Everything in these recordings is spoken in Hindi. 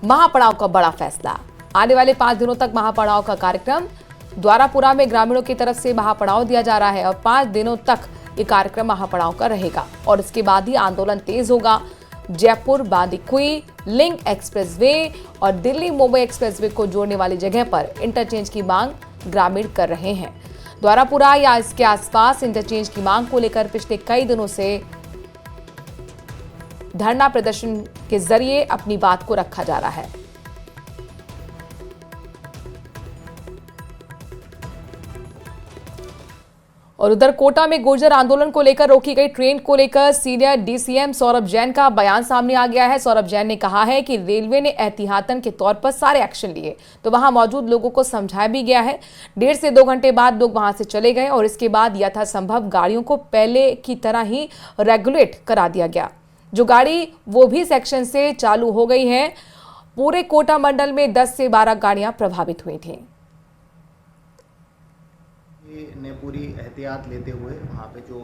महापड़ाव का बड़ा फैसला। आने वाले 5 दिनों तक महापड़ाव का कार्यक्रम द्वारापुरा में ग्रामीणों की तरफ से महापड़ाव दिया जा रहा है और 5 दिनों तक ये कार्यक्रम महापड़ाव का रहेगा और इसके बाद ही आंदोलन तेज होगा। जयपुर बांदीकुई लिंक एक्सप्रेसवे और दिल्ली मुंबई एक्सप्रेसवे को जोड़ने वाली जगह पर इंटरचेंज की मांग ग्रामीण कर रहे हैं। द्वारापुरा या इसके आसपास इंटरचेंज की मांग को लेकर पिछले कई दिनों से धरना प्रदर्शन के जरिए अपनी बात को रखा जा रहा है। और उधर कोटा में गुर्जर आंदोलन को लेकर रोकी गई ट्रेन को लेकर सीनियर डीसीएम सौरभ जैन का बयान सामने आ गया है। सौरभ जैन ने कहा है कि रेलवे ने एहतियातन के तौर पर सारे एक्शन लिए तो वहां मौजूद लोगों को समझाया भी गया है। 1.5 से 2 घंटे बाद लोग वहां से चले गए और इसके बाद यथासंभव गाड़ियों को पहले की तरह ही रेगुलेट करा दिया गया। जो गाड़ी वो भी सेक्शन से चालू हो गई है। पूरे कोटा मंडल में 10 से 12 गाड़ियां प्रभावित हुई थी। ने पूरी एहतियात लेते हुए वहाँ पे जो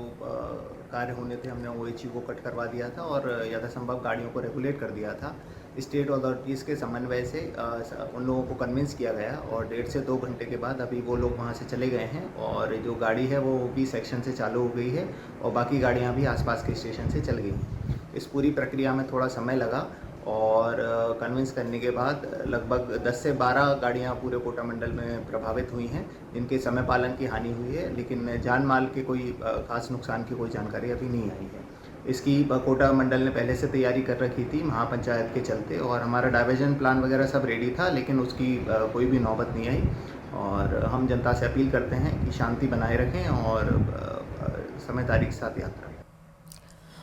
कार्य होने थे हमने ओएचई को कट करवा दिया था और यथासंभव गाड़ियों को रेगुलेट कर दिया था। स्टेट अथॉरिटीज़ के समन्वय से उन लोगों को कन्विंस किया गया और 1.5 से 2 घंटे के बाद अभी वो लोग वहाँ से चले गए हैं और जो गाड़ी है वो भी सेक्शन से चालू हो गई है और बाकी गाड़ियाँ भी आसपास के स्टेशन से चल गई। इस पूरी प्रक्रिया में थोड़ा समय लगा और कन्विंस करने के बाद लगभग 10 से 12 गाड़ियाँ पूरे कोटा मंडल में प्रभावित हुई हैं जिनके समय पालन की हानि हुई है, लेकिन जान माल के कोई खास नुकसान की कोई जानकारी अभी नहीं आई है। इसकी कोटा मंडल ने पहले से तैयारी कर रखी थी महापंचायत के चलते और हमारा डाइवर्जन प्लान वगैरह सब रेडी था, लेकिन उसकी कोई भी नौबत नहीं आई और हम जनता से अपील करते हैं कि शांति बनाए रखें और समझदारी के साथ यात्रा।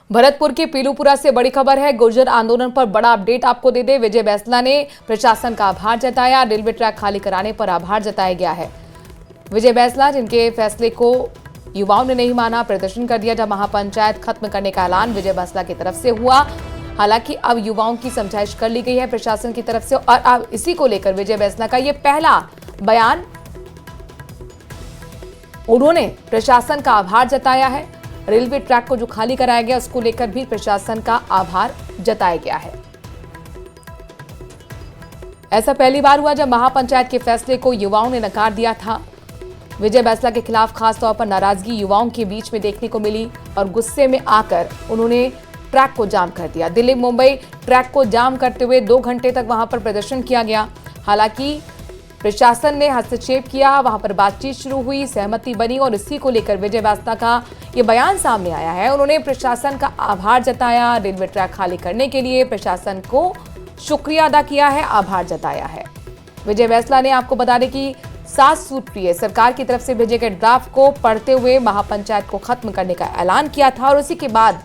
भरतपुर के पीलूपुरा से बड़ी खबर है। गुर्जर आंदोलन पर बड़ा अपडेट आपको दे दे। विजय बैंसला ने प्रशासन का आभार जताया। रेलवे ट्रैक खाली कराने पर आभार जताया गया है। विजय बैंसला जिनके फैसले को युवाओं ने नहीं माना, प्रदर्शन कर दिया जब महापंचायत खत्म करने का ऐलान विजय बैंसला की तरफ से हुआ। हालांकि अब युवाओं की समझाइश कर ली गई है प्रशासन की तरफ से और अब इसी को लेकर विजय बैंसला का यह पहला बयान, उन्होंने प्रशासन का आभार जताया है। रेलवे ट्रैक को जो खाली कराया गया उसको लेकर भी प्रशासन का आभार जताया गया है। ऐसा पहली बार हुआ जब महापंचायत के फैसले को युवाओं ने नकार दिया था। विजय बैंसला के खिलाफ खास तौर पर नाराजगी युवाओं के बीच में देखने को मिली और गुस्से में आकर उन्होंने ट्रैक को जाम कर दिया। दिल्ली मुंबई ट्रैक को जाम करते हुए 2 घंटे तक वहां पर प्रदर्शन किया गया। हालांकि प्रशासन ने हस्तक्षेप किया, वहां पर बातचीत शुरू हुई, सहमति बनी और इसी को लेकर विजय बैंसला का ये बयान सामने आया है। उन्होंने प्रशासन का आभार जताया, रेलवे ट्रैक खाली करने के लिए प्रशासन को शुक्रिया अदा किया है, आभार जताया है। विजय बैंसला ने आपको बता दें कि 7 सूत्रीय सरकार की तरफ से भेजे गए ड्राफ्ट को पढ़ते हुए महापंचायत को खत्म करने का ऐलान किया था और उसी के बाद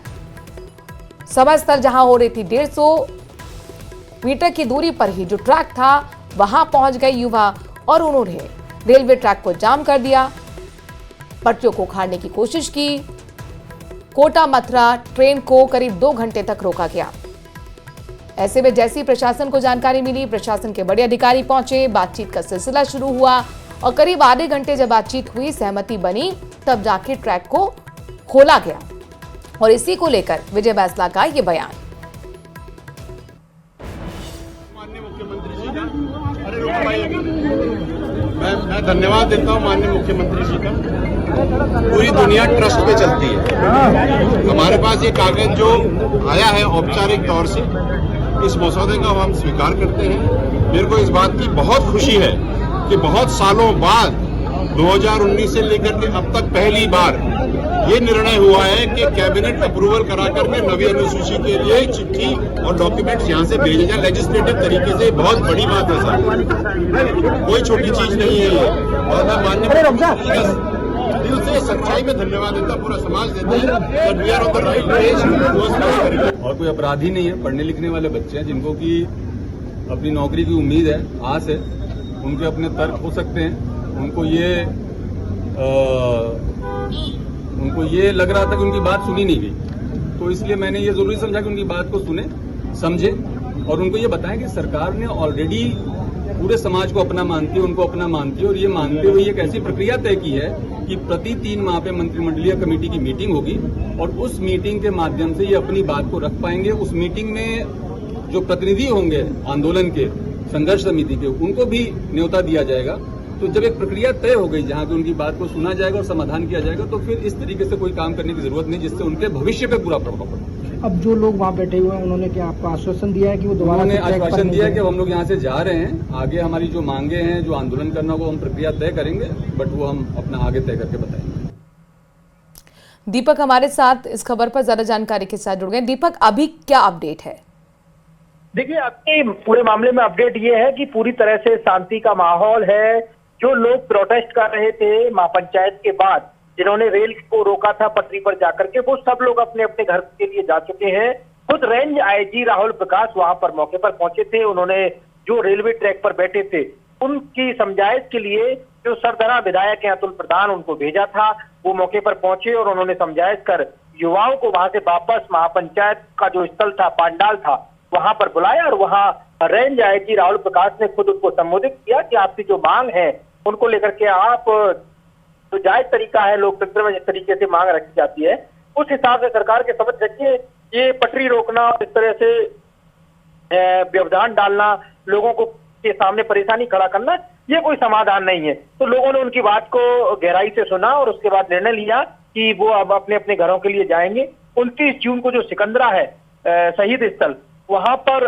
सभा स्थल जहां हो रही थी 150 मीटर की दूरी पर ही जो ट्रैक था वहां पहुंच गए युवा और उन्होंने रेलवे ट्रैक को जाम कर दिया, पटरियों को उखाड़ने की कोशिश की। कोटा मथुरा ट्रेन को करीब 2 घंटे तक रोका गया। ऐसे में जैसी प्रशासन को जानकारी मिली, प्रशासन के बड़े अधिकारी पहुंचे, बातचीत का सिलसिला शुरू हुआ और करीब आधे घंटे जब बातचीत हुई, सहमति बनी, तब जाके ट्रैक को खोला गया और इसी को लेकर विजय बैंसला का ये बयान। मैं धन्यवाद देता हूँ माननीय मुख्यमंत्री जी का। पूरी दुनिया ट्रस्ट पे चलती है। हमारे पास ये कागज जो आया है औपचारिक तौर से, इस मसौदे का हम स्वीकार करते हैं। मेरे को इस बात की बहुत खुशी है कि बहुत सालों बाद 2019 से लेकर के अब तक पहली बार ये निर्णय हुआ है कि कैबिनेट अप्रूवल करा करके नवी अनुसूची के लिए चिट्ठी और डॉक्यूमेंट्स यहाँ से भेजे जाए लेजिस्लेटिव तरीके से। बहुत बड़ी बात है सर, कोई छोटी चीज नहीं है ये। और मैं माननीय दिल से सच्चाई में धन्यवाद देता, पूरा समाज देता है। We are on the right page. और कोई अपराधी नहीं है, पढ़ने लिखने वाले बच्चे हैं जिनको की अपनी नौकरी की उम्मीद है, आस है। उनके अपने तर्क हो सकते हैं। उनको ये लग रहा था कि उनकी बात सुनी नहीं गई, तो इसलिए मैंने ये जरूरी समझा कि उनकी बात को सुने, समझे और उनको ये बताएं कि सरकार ने ऑलरेडी पूरे समाज को अपना मानती है, उनको अपना मानती है और ये मानते हुए एक ऐसी प्रक्रिया तय की है कि प्रति 3 माह पे मंत्रिमंडलीय कमेटी की मीटिंग होगी और उस मीटिंग के माध्यम से ये अपनी बात को रख पाएंगे। उस मीटिंग में जो प्रतिनिधि होंगे आंदोलन के, संघर्ष समिति के, उनको भी न्योता दिया जाएगा। तो जब एक प्रक्रिया तय हो गई जहां पे उनकी बात को सुना जाएगा और समाधान किया जाएगा, तो फिर इस तरीके से कोई काम करने की जरूरत नहीं जिससे उनके भविष्य पे बुरा प्रभाव पड़े। अब जो लोग वहाँ बैठे हुए हैं उन्होंने क्या आपको आश्वासन दिया है कि वो दोबारा उन्होंने आश्वासन दिया कि हम लोग यहाँ से जा रहे हैं, आगे हमारी जो मांगे हैं, जो आंदोलन करना, वो हम प्रक्रिया तय करेंगे, बट वो हम अपना आगे तय करके बताएंगे। दीपक हमारे साथ इस खबर पर ज्यादा जानकारी के साथ जुड़ गए। दीपक, अभी क्या अपडेट है? देखिए, आपके पूरे मामले में अपडेट ये है कि पूरी तरह से शांति का माहौल है। जो लोग प्रोटेस्ट कर रहे थे महापंचायत के बाद, जिन्होंने रेल को रोका था पटरी पर जाकर के, वो सब लोग अपने अपने घर के लिए जा चुके हैं। खुद रेंज आईजी राहुल प्रकाश वहां पर मौके पर पहुंचे थे। उन्होंने जो रेलवे ट्रैक पर बैठे थे उनकी समझाइश के लिए जो सरदारा विधायक हैं अतुल प्रधान, उनको भेजा था। वो मौके पर पहुंचे और उन्होंने समझाइश कर युवाओं को वहां से वापस महापंचायत का जो स्थल था, पांडाल था, वहां पर बुलाया और वहां रेंज आईजी राहुल प्रकाश ने खुद उनको संबोधित किया कि आपकी जो मांग है उनको लेकर के आप, जो जायज तरीका है लोकतंत्र में जिस तरीके से मांग रखी जाती है, उस हिसाब से सरकार के समझ रखिए। ये पटरी रोकना और इस तरह से व्यवधान डालना, लोगों को के सामने परेशानी खड़ा करना, ये कोई समाधान नहीं है। तो लोगों ने उनकी बात को गहराई से सुना और उसके बाद निर्णय लिया कि वो अब अपने अपने घरों के लिए जाएंगे। 29 जून को जो सिकंदरा है शहीद स्थल, वहां पर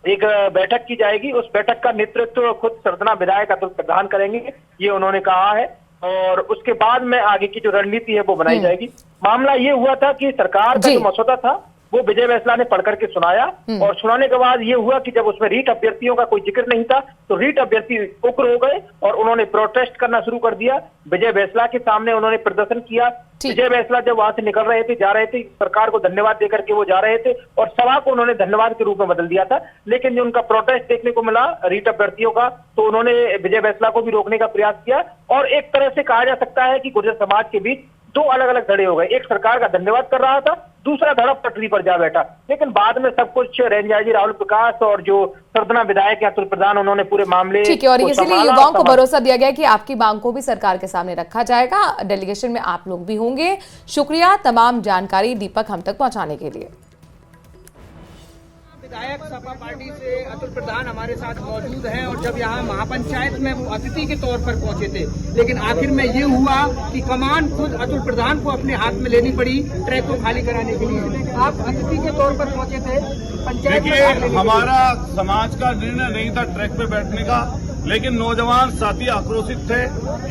एक बैठक की जाएगी। उस बैठक का नेतृत्व खुद सरदना विधायक अतुल प्रधान करेंगे, ये उन्होंने कहा है। और उसके बाद में आगे की जो रणनीति है वो बनाई जाएगी। मामला ये हुआ था कि सरकार का जो मसौदा था वो विजय बैसला ने पढ़ करके सुनाया और सुनाने के बाद ये हुआ कि जब उसमें रीट अभ्यर्थियों का कोई जिक्र नहीं था तो रीट अभ्यर्थी उग्र हो गए और उन्होंने प्रोटेस्ट करना शुरू कर दिया। विजय बैसला के सामने उन्होंने प्रदर्शन किया। विजय बैसला जब वहां से निकल रहे थे, जा रहे थे, सरकार को धन्यवाद देकर के वो जा रहे थे और सभा को उन्होंने धन्यवाद के रूप में बदल दिया था। लेकिन जो उनका प्रोटेस्ट देखने को मिला रीट अभ्यर्थियों का, तो उन्होंने विजय बैसला को भी रोकने का प्रयास किया और एक तरह से कहा जा सकता है कि गुर्जर समाज के बीच दो अलग अलग धड़े हो गए। एक सरकार का धन्यवाद कर रहा था, दूसरा धड़ा पटरी पर जा बैठा। लेकिन बाद में सब कुछ रेंज आईजी राहुल प्रकाश और जो सरदना विधायक अतुल प्रधान, उन्होंने पूरे मामले ठीक है, और इसीलिए युवाओं को भरोसा दिया गया कि आपकी मांग को भी सरकार के सामने रखा जाएगा। डेलीगेशन में आप लोग भी होंगे। शुक्रिया तमाम जानकारी दीपक हम तक पहुंचाने के लिए। विधायक सपा पार्टी से अतुल प्रधान हमारे साथ मौजूद हैं और जब यहाँ महापंचायत में वो अतिथि के तौर पर पहुंचे थे, लेकिन आखिर में ये हुआ कि कमान खुद अतुल प्रधान को अपने हाथ में लेनी पड़ी ट्रैक को खाली कराने के लिए। आप अतिथि के तौर पर पहुंचे थे पंचायत में। देखिए, हमारा समाज का निर्णय नहीं था ट्रैक पे बैठने का, लेकिन नौजवान साथी आक्रोशित थे।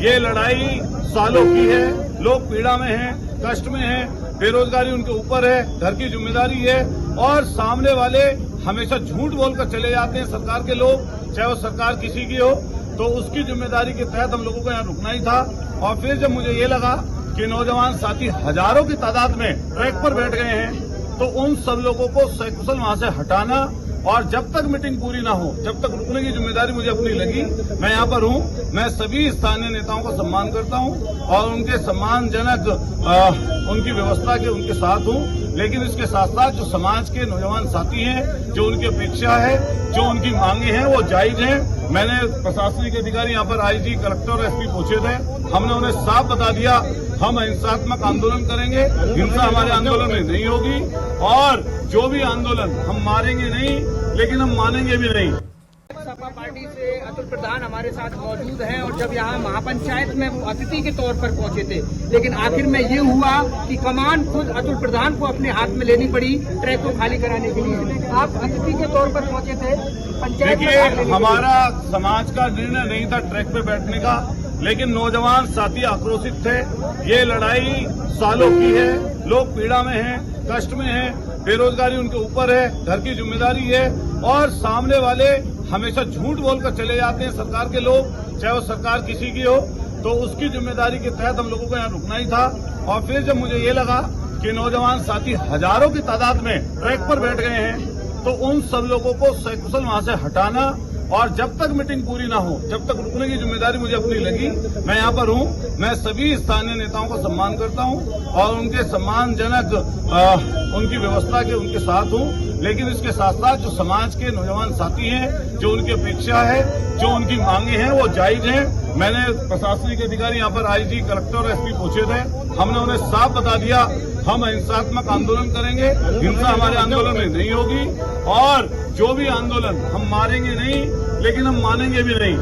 ये लड़ाई सालों की है, लोग पीड़ा में हैं, कष्ट में हैं, बेरोजगारी उनके ऊपर है, घर की जिम्मेदारी है और सामने वाले हमेशा झूठ बोलकर चले जाते हैं सरकार के लोग, चाहे वो सरकार किसी की हो। तो उसकी जिम्मेदारी के तहत हम लोगों को यहाँ रुकना ही था। और फिर जब मुझे ये लगा कि नौजवान साथी हजारों की तादाद में ट्रैक पर बैठ गए हैं, तो उन सब लोगों को सकुशल वहां से हटाना और जब तक मीटिंग पूरी ना हो, जब तक रुकने की जिम्मेदारी मुझे अपनी लगी। मैं यहाँ पर हूँ, मैं सभी स्थानीय नेताओं का सम्मान करता हूँ और उनके सम्मानजनक उनकी व्यवस्था के उनके साथ हूँ। लेकिन इसके साथ साथ जो समाज के नौजवान साथी हैं, जो उनकी अपेक्षा है, जो उनकी मांगे हैं, वो जायज हैं। मैंने प्रशासनिक अधिकारी यहाँ पर आईजी, कलेक्टर और एसपी पूछे थे, हमने उन्हें साफ बता दिया हम अहिंसात्मक आंदोलन करेंगे, हिंसा हमारे आंदोलन में नहीं होगी और जो भी आंदोलन हम मारेंगे नहीं, लेकिन हम मानेंगे भी नहीं। सपा पार्टी से अतुल प्रधान हमारे साथ मौजूद हैं और जब यहाँ महापंचायत में वो अतिथि के तौर पर पहुंचे थे, लेकिन आखिर में ये हुआ कि कमान खुद अतुल प्रधान को अपने हाथ में लेनी पड़ी ट्रैक को खाली कराने के लिए। आप अतिथि के तौर पर पहुंचे थे पंचायत में। देखिए, हमारा समाज का निर्णय नहीं था ट्रैक पे बैठने का, लेकिन नौजवान साथी आक्रोशित थे। ये लड़ाई सालों की है, लोग पीड़ा में हैं, कष्ट में हैं, बेरोजगारी उनके ऊपर है, घर की जिम्मेदारी है और सामने वाले हमेशा झूठ बोलकर चले जाते हैं सरकार के लोग, चाहे वो सरकार किसी की हो। तो उसकी जिम्मेदारी के तहत हम लोगों को यहाँ रुकना ही था। और फिर जब मुझे ये लगा कि नौजवान साथी हजारों की तादाद में ट्रैक पर बैठ गए हैं, तो उन सब लोगों को सकुशल वहां से हटाना और जब तक मीटिंग पूरी ना हो, जब तक रुकने की जिम्मेदारी मुझे अपनी लगी। मैं यहाँ पर हूँ, मैं सभी स्थानीय नेताओं का सम्मान करता हूँ और उनके सम्मानजनक उनकी व्यवस्था के उनके साथ हूँ। लेकिन इसके साथ साथ जो समाज के नौजवान साथी हैं, जो उनकी अपेक्षा है, जो उनकी मांगे हैं, वो जायज हैं। मैंने प्रशासनिक अधिकारी यहाँ पर आईजी, कलेक्टर और एसपी पूछे थे, हमने उन्हें साफ बता दिया हम अहिंसात्मक आंदोलन करेंगे, हिंसा हमारे आंदोलन में नहीं होगी और जो भी आंदोलन हम मारेंगे नहीं, लेकिन हम मानेंगे भी नहीं।